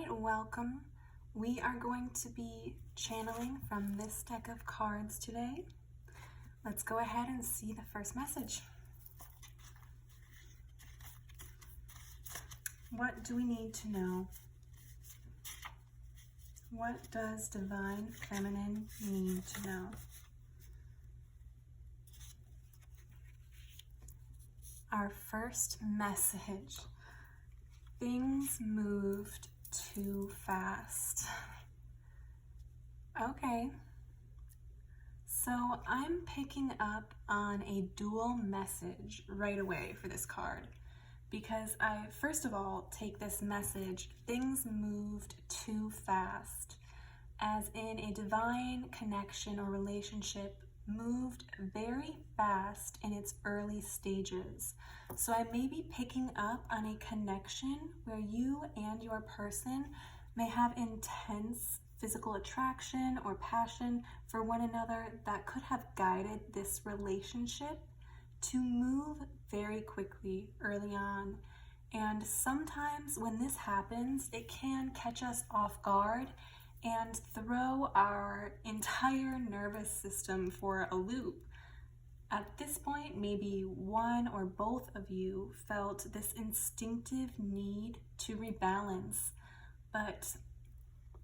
right, welcome. We are going to be channeling from this deck of cards today. Let's go ahead and see the first message. What do we need to know? What does Divine Feminine need to know? Our first message. Things moved too fast. Okay. So I'm picking up on a dual message right away for this card because I, first of all, take this message, things moved too fast, as in a divine connection or relationship moved very fast in its early stages. So I may be picking up on a connection where you and your person may have intense physical attraction or passion for one another that could have guided this relationship to move very quickly early on. And sometimes when this happens, it can catch us off guard and throw our entire nervous system for a loop. At this point, maybe one or both of you felt this instinctive need to rebalance, but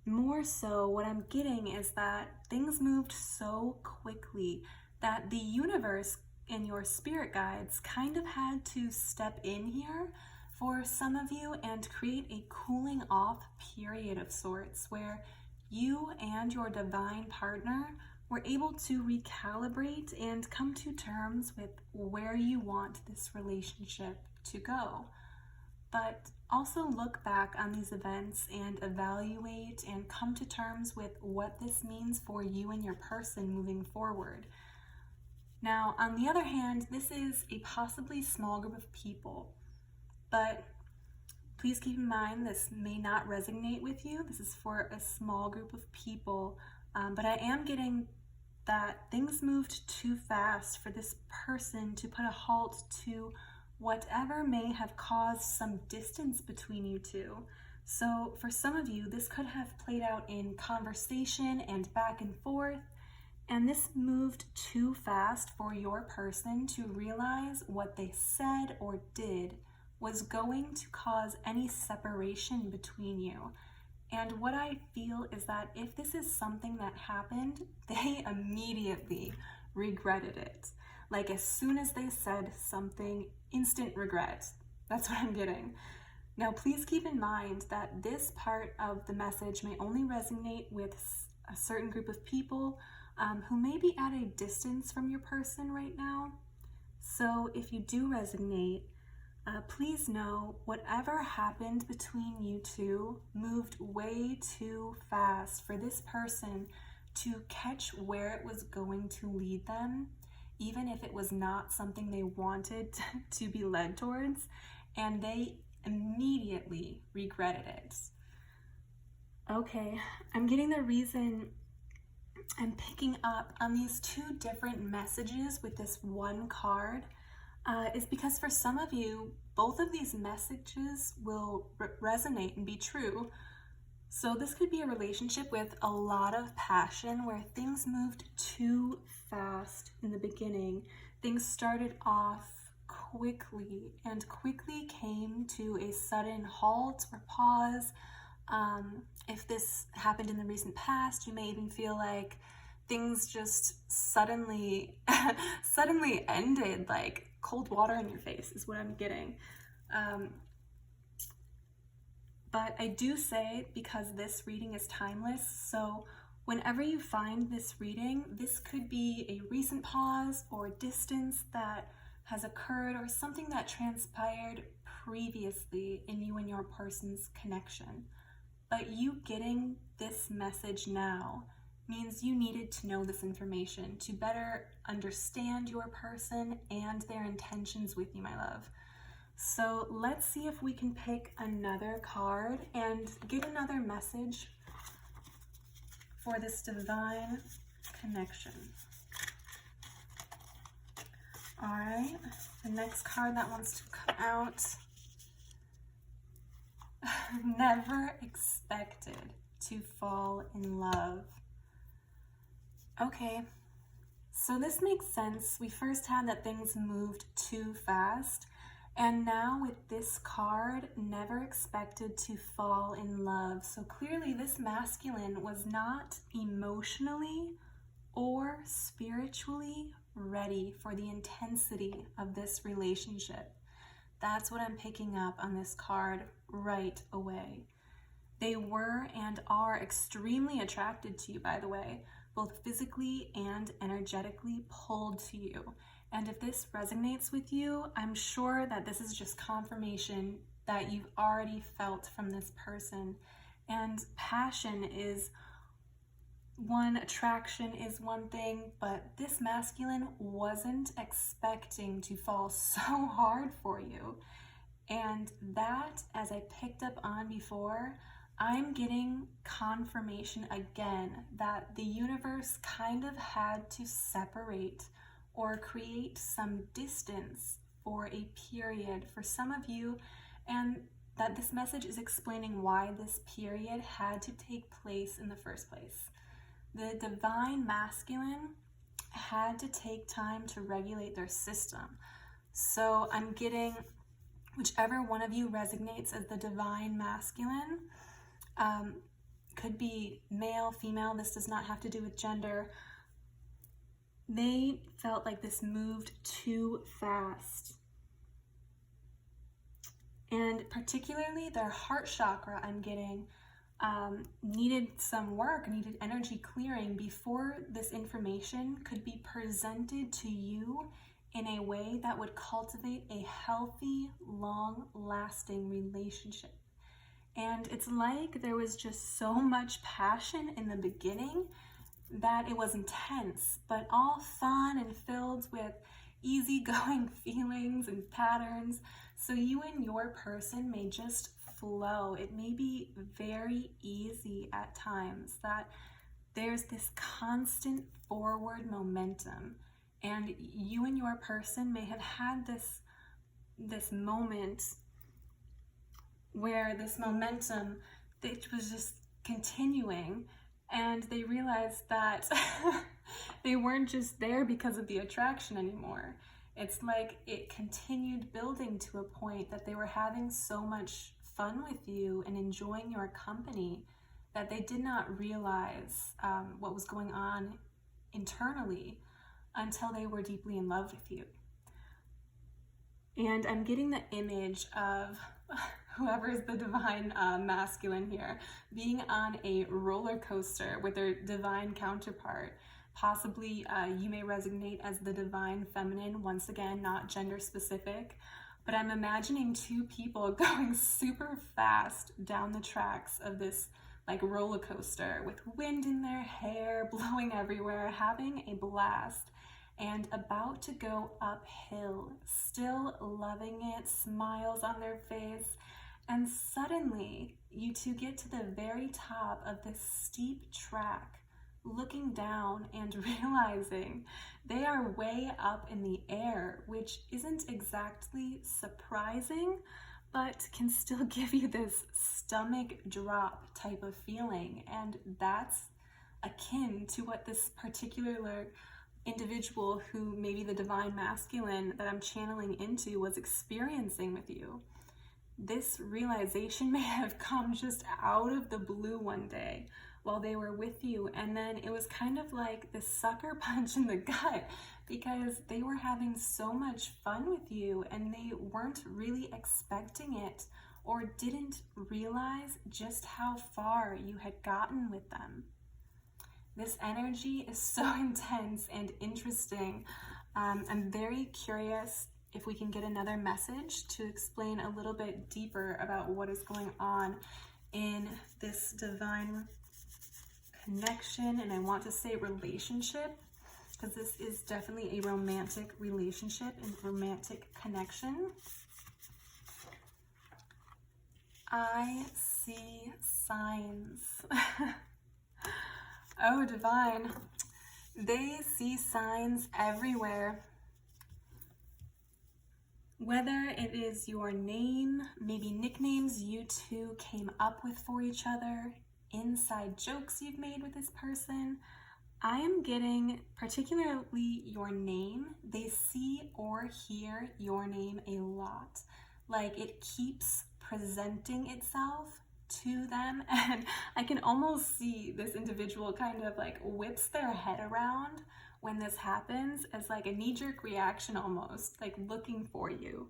more so what I'm getting is that things moved so quickly that the universe and your spirit guides kind of had to step in here for some of you and create a cooling off period of sorts where you and your divine partner were able to recalibrate and come to terms with where you want this relationship to go. But also look back on these events and evaluate and come to terms with what this means for you and your person moving forward. Now, on the other hand, this is a possibly small group of people, but please keep in mind this may not resonate with you. This is for a small group of people, but I am getting that things moved too fast for this person to put a halt to whatever may have caused some distance between you two. So for some of you, this could have played out in conversation and back and forth, and this moved too fast for your person to realize what they said or did was going to cause any separation between you. And what I feel is that if this is something that happened, they immediately regretted it. Like as soon as they said something, instant regret. That's what I'm getting. Now, please keep in mind that this part of the message may only resonate with a certain group of people who may be at a distance from your person right now. So if you do resonate, please know whatever happened between you two moved way too fast for this person to catch where it was going to lead them, even if it was not something they wanted to be led towards, and they immediately regretted it. Okay, I'm getting the reason I'm picking up on these two different messages with this one card is because for some of you, both of these messages will resonate and be true. So this could be a relationship with a lot of passion where things moved too fast in the beginning. Things started off quickly and quickly came to a sudden halt or pause. If this happened in the recent past, you may even feel like things just suddenly ended, like cold water in your face is what I'm getting. But I do say, because this reading is timeless, so whenever you find this reading, this could be a recent pause or distance that has occurred or something that transpired previously in you and your person's connection. But you getting this message now means you needed to know this information to better understand your person and their intentions with you, my love. So let's see if we can pick another card and get another message for this divine connection. All right, the next card that wants to come out Never expected to fall in love. Okay, so this makes sense. We first had that things moved too fast, and now with this card, never expected to fall in love. So clearly this masculine was not emotionally or spiritually ready for the intensity of this relationship. That's what I'm picking up on this card right away. They were and are extremely attracted to you, by the way, both physically and energetically pulled to you. And if this resonates with you, I'm sure that this is just confirmation that you've already felt from this person. And passion is one, attraction is one thing, but this masculine wasn't expecting to fall so hard for you. And that, as I picked up on before, I'm getting confirmation again that the universe kind of had to separate or create some distance for a period for some of you, and that this message is explaining why this period had to take place in the first place. The divine masculine had to take time to regulate their system. So I'm getting whichever one of you resonates as the divine masculine, could be male, female, this does not have to do with gender. They felt like this moved too fast. And particularly their heart chakra, I'm getting, needed some work, needed energy clearing before this information could be presented to you in a way that would cultivate a healthy, long-lasting relationship. And it's like there was just so much passion in the beginning that it was intense, but all fun and filled with easygoing feelings and patterns. So you and your person may just flow. It may be very easy at times, that there's this constant forward momentum. And you and your person may have had this moment where this momentum, it was just continuing, and they realized that they weren't just there because of the attraction anymore. It's like it continued building to a point that they were having so much fun with you and enjoying your company that they did not realize what was going on internally until they were deeply in love with you. And I'm getting the image of whoever's the divine masculine here being on a roller coaster with their divine counterpart. Possibly you may resonate as the divine feminine, once again, not gender specific, but I'm imagining two people going super fast down the tracks of this like roller coaster with wind in their hair, blowing everywhere, having a blast, and about to go uphill, still loving it, smiles on their face. And suddenly, you two get to the very top of this steep track, looking down and realizing they are way up in the air, which isn't exactly surprising, but can still give you this stomach drop type of feeling. And that's akin to what this particular individual, who may be the divine masculine that I'm channeling into, was experiencing with you. This realization may have come just out of the blue one day while they were with you, and then it was kind of like the sucker punch in the gut, because they were having so much fun with you and they weren't really expecting it, or didn't realize just how far you had gotten with them. This energy is so intense and interesting. I'm very curious if we can get another message to explain a little bit deeper about what is going on in this divine connection. And I want to say relationship, because this is definitely a romantic relationship and romantic connection. I see signs. Oh, divine. They see signs everywhere. Whether it is your name, maybe nicknames you two came up with for each other, inside jokes you've made with this person, I am getting particularly your name. They see or hear your name a lot. Like it keeps presenting itself to them, and I can almost see this individual kind of like whips their head around when this happens as like a knee-jerk reaction, almost like looking for you.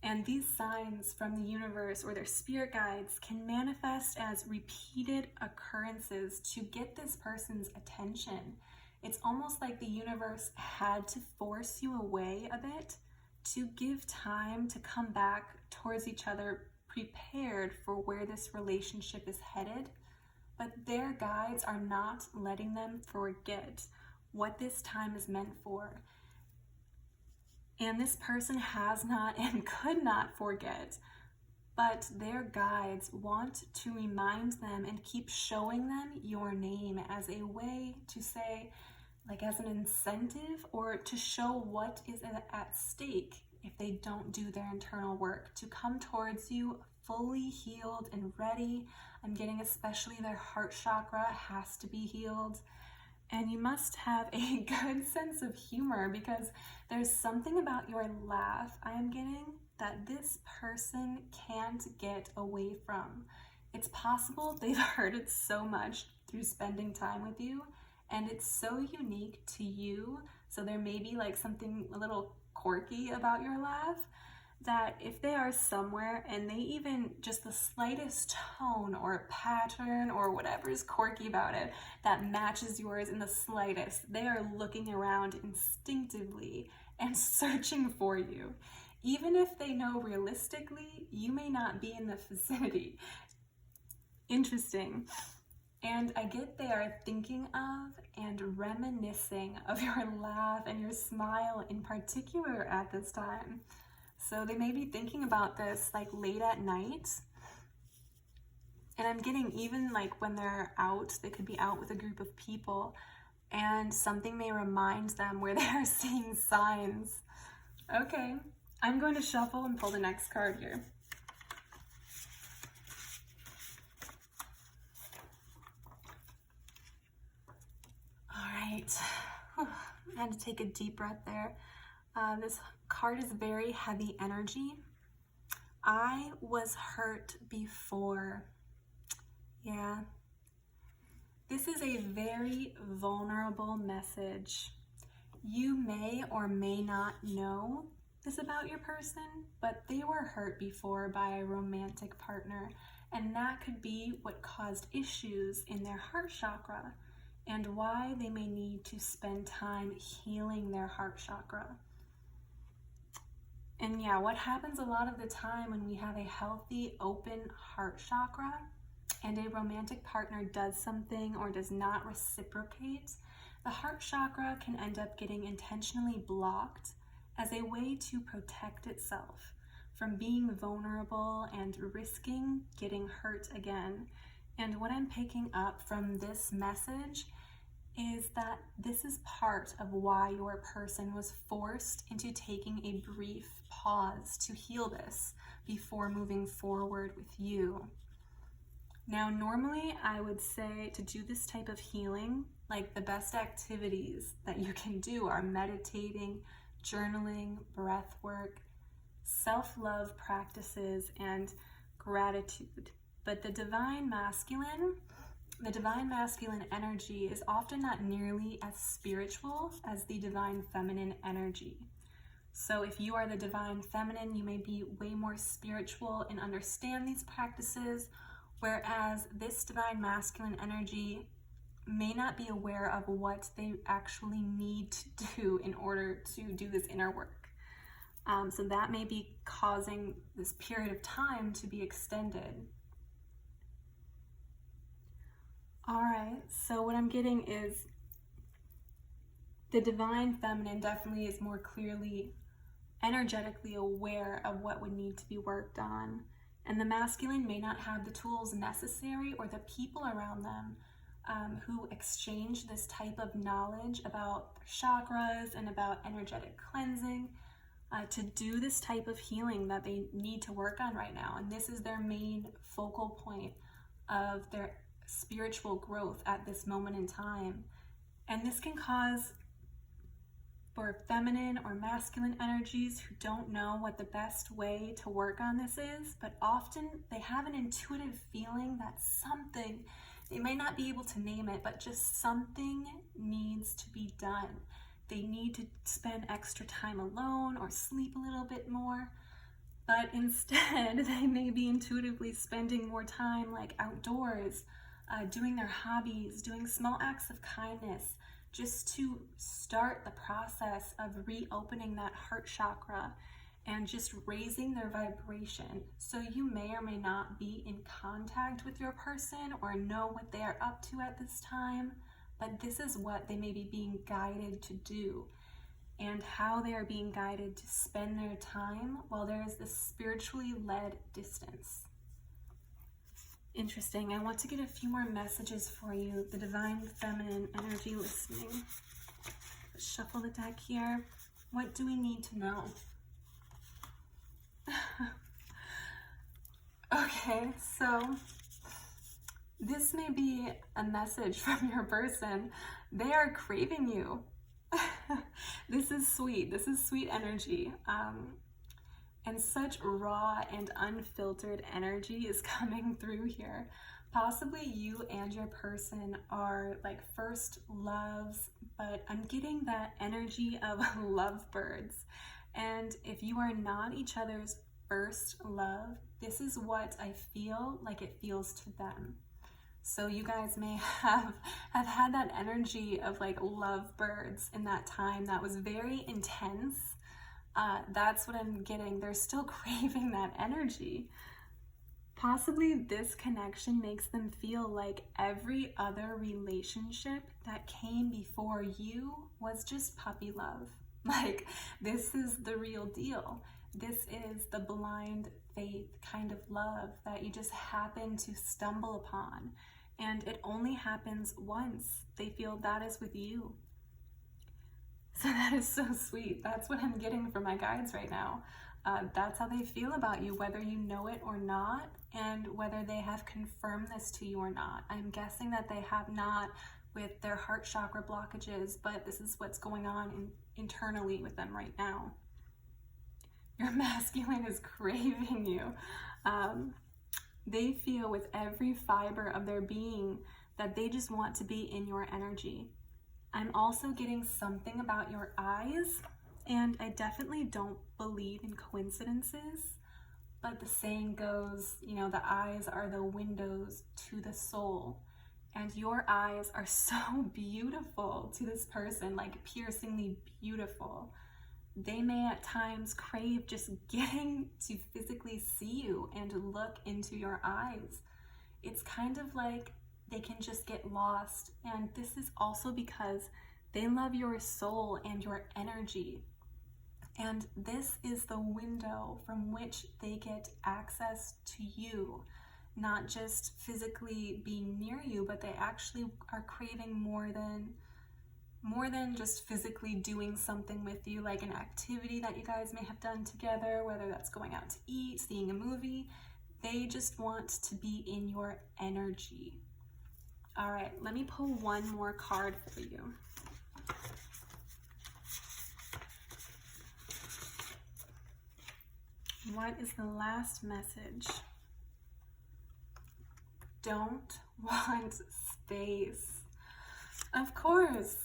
And these signs from the universe or their spirit guides can manifest as repeated occurrences to get this person's attention. It's almost like the universe had to force you away a bit to give time to come back towards each other, prepared for where this relationship is headed. But their guides are not letting them forget what this time is meant for. And this person has not and could not forget, but their guides want to remind them and keep showing them your name as a way to say, like as an incentive, or to show what is at stake if they don't do their internal work, to come towards you fully healed and ready. I'm getting especially their heart chakra has to be healed. And you must have a good sense of humor, because there's something about your laugh I am getting that this person can't get away from. It's possible they've heard it so much through spending time with you, and it's so unique to you. So there may be like something a little quirky about your laugh, that if they are somewhere and they even just the slightest tone or pattern or whatever is quirky about it that matches yours in the slightest, they are looking around instinctively and searching for you, even if they know realistically you may not be in the vicinity. Interesting. And I get they are thinking of and reminiscing of your laugh and your smile in particular at this time. So they may be thinking about this like late at night. And I'm getting even like when they're out, they could be out with a group of people and something may remind them where they are seeing signs. Okay, I'm going to shuffle and pull the next card here. All right, I had to take a deep breath there. This card is very heavy energy. I was hurt before. Yeah. This is a very vulnerable message. You may or may not know this about your person, but they were hurt before by a romantic partner, and that could be what caused issues in their heart chakra and why they may need to spend time healing their heart chakra. And yeah, what happens a lot of the time when we have a healthy, open heart chakra and a romantic partner does something or does not reciprocate, the heart chakra can end up getting intentionally blocked as a way to protect itself from being vulnerable and risking getting hurt again. And what I'm picking up from this message is that this is part of why your person was forced into taking a brief pause to heal this before moving forward with you. Now, normally I would say to do this type of healing, like the best activities that you can do are meditating, journaling, breath work, self-love practices, and gratitude. But the divine masculine energy is often not nearly as spiritual as the divine feminine energy. So if you are the divine feminine, you may be way more spiritual and understand these practices, whereas this divine masculine energy may not be aware of what they actually need to do in order to do this inner work. So that may be causing this period of time to be extended. All right, so what I'm getting is the divine feminine definitely is more clearly energetically aware of what would need to be worked on. And the masculine may not have the tools necessary or the people around them who exchange this type of knowledge about chakras and about energetic cleansing. to do this type of healing that they need to work on right now. And this is their main focal point of their spiritual growth at this moment in time. And this can cause, for feminine or masculine energies who don't know what the best way to work on this is, but often they have an intuitive feeling that something, they may not be able to name it, but just something needs to be done. They need to spend extra time alone or sleep a little bit more, but instead they may be intuitively spending more time like outdoors, doing their hobbies, doing small acts of kindness, just to start the process of reopening that heart chakra and just raising their vibration. So you may or may not be in contact with your person or know what they are up to at this time, but this is what they may be being guided to do and how they are being guided to spend their time while there is this spiritually led distance. Interesting. I want to get a few more messages for you. The Divine Feminine Energy listening. Shuffle the deck here. What do we need to know? Okay, so this may be a message from your person. They are craving you. This is sweet. This is sweet energy. And such raw and unfiltered energy is coming through here. Possibly you and your person are like first loves, but I'm getting that energy of lovebirds. And if you are not each other's first love, this is what I feel like it feels to them. So you guys may have had that energy of like lovebirds in that time that was very intense. That's what I'm getting. They're still craving that energy. Possibly this connection makes them feel like every other relationship that came before you was just puppy love. Like, this is the real deal. This is the blind faith kind of love that you just happen to stumble upon. And it only happens once. They feel that is with you. So that is so sweet. That's what I'm getting from my guides right now. That's how they feel about you, whether you know it or not, and whether they have confirmed this to you or not. I'm guessing that they have not with their heart chakra blockages, but this is what's going on internally with them right now. Your masculine is craving you. They feel with every fiber of their being that they just want to be in your energy. I'm also getting something about your eyes, and I definitely don't believe in coincidences, but the saying goes, you know, the eyes are the windows to the soul, and your eyes are so beautiful to this person, like piercingly beautiful. They may at times crave just getting to physically see you and look into your eyes. It's kind of like they can just get lost. And this is also because they love your soul and your energy. And this is the window from which they get access to you, not just physically being near you, but they actually are craving more than just physically doing something with you, like an activity that you guys may have done together, whether that's going out to eat, seeing a movie. They just want to be in your energy. All right, let me pull one more card for you. What is the last message? Don't want space. Of course.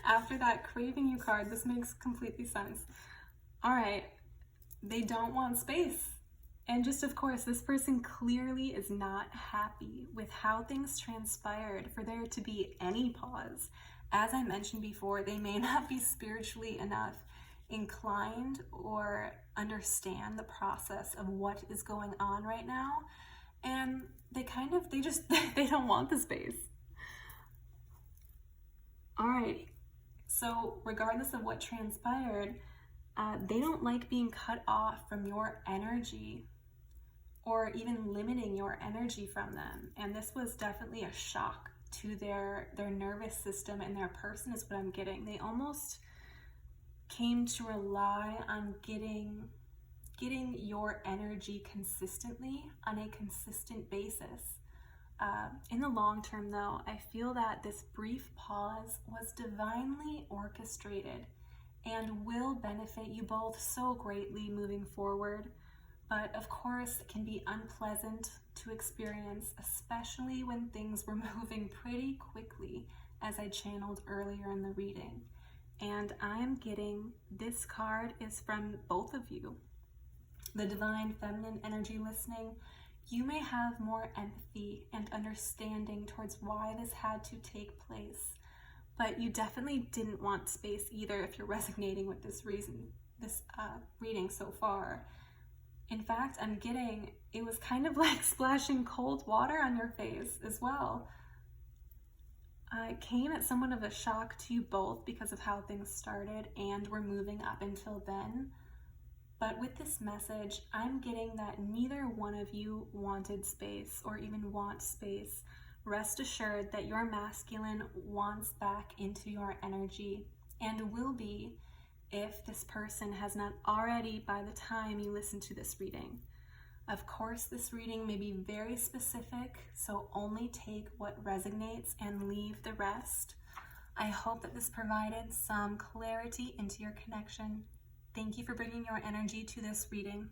After that craving you card, this makes completely sense. All right, they don't want space. And just, of course, this person clearly is not happy with how things transpired for there to be any pause. As I mentioned before, they may not be spiritually enough inclined or understand the process of what is going on right now. And they don't want the space. All right, so regardless of what transpired, they don't like being cut off from your energy or even limiting your energy from them. And this was definitely a shock to their nervous system and their person is what I'm getting. came to rely on getting your energy consistently on a consistent basis. In the long term, though, I feel that this brief pause was divinely orchestrated and will benefit you both so greatly moving forward. But of course, it can be unpleasant to experience, especially when things were moving pretty quickly, as I channeled earlier in the reading. And I am getting this card is from both of you. The divine feminine energy listening, you may have more empathy and understanding towards why this had to take place, but you definitely didn't want space either if you're resonating with this reading so far. In fact, I'm getting, it was kind of like splashing cold water on your face as well. It came at somewhat of a shock to you both because of how things started and were moving up until then. But with this message, I'm getting that neither one of you wanted space or even want space. Rest assured that your masculine wants back into your energy and will be if this person has not already by the time you listen to this reading. Of course, this reading may be very specific, so only take what resonates and leave the rest. I hope that this provided some clarity into your connection. Thank you for bringing your energy to this reading.